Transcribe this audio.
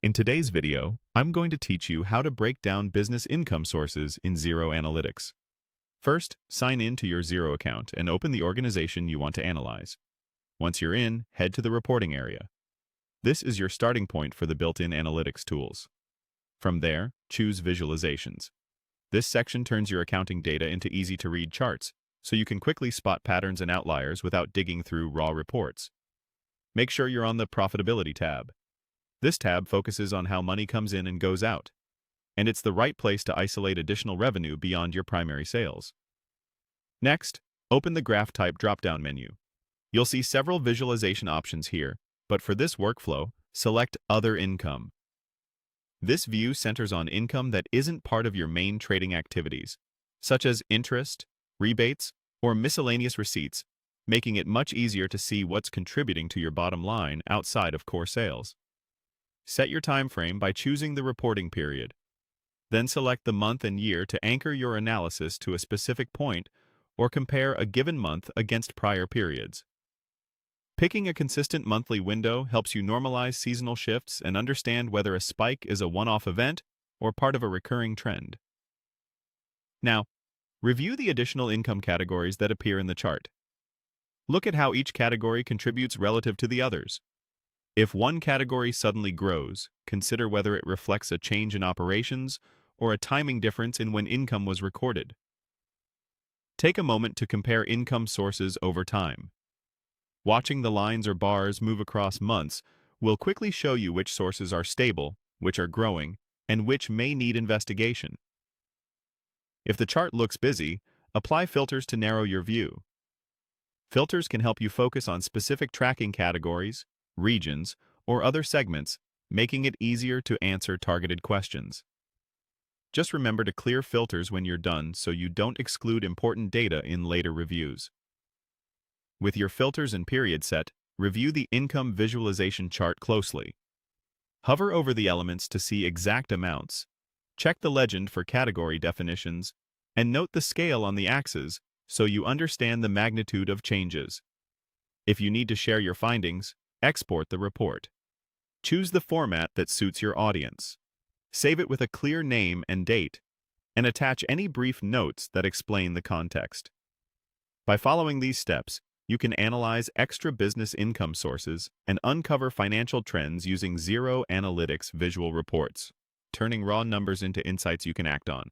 In today's video, I'm going to teach you how to break down business income sources in Xero Analytics. First, sign in to your Xero account and open the organization you want to analyze. Once you're in, head to the reporting area. This is your starting point for the built-in analytics tools. From there, choose Visualizations. This section turns your accounting data into easy-to-read charts, so you can quickly spot patterns and outliers without digging through raw reports. Make sure you're on the Profitability tab. This tab focuses on how money comes in and goes out, and it's the right place to isolate additional revenue beyond your primary sales. Next, open the Graph Type drop-down menu. You'll see several visualization options here, but for this workflow, select Other Income. This view centers on income that isn't part of your main trading activities, such as interest, rebates, or miscellaneous receipts, making it much easier to see what's contributing to your bottom line outside of core sales. Set your time frame by choosing the reporting period. Then select the month and year to anchor your analysis to a specific point or compare a given month against prior periods. Picking a consistent monthly window helps you normalize seasonal shifts and understand whether a spike is a one-off event or part of a recurring trend. Now, review the additional income categories that appear in the chart. Look at how each category contributes relative to the others. If one category suddenly grows, consider whether it reflects a change in operations or a timing difference in when income was recorded. Take a moment to compare income sources over time. Watching the lines or bars move across months will quickly show you which sources are stable, which are growing, and which may need investigation. If the chart looks busy, apply filters to narrow your view. Filters can help you focus on specific tracking categories, regions, or other segments, making it easier to answer targeted questions. Just remember to clear filters when you're done so you don't exclude important data in later reviews. With your filters and period set, review the income visualization chart closely. Hover over the elements to see exact amounts, check the legend for category definitions, and note the scale on the axes so you understand the magnitude of changes. If you need to share your findings, export the report. Choose the format that suits your audience. Save it with a clear name and date, and attach any brief notes that explain the context. By following these steps, you can analyze extra business income sources and uncover financial trends using Xero Analytics visual reports, turning raw numbers into insights you can act on.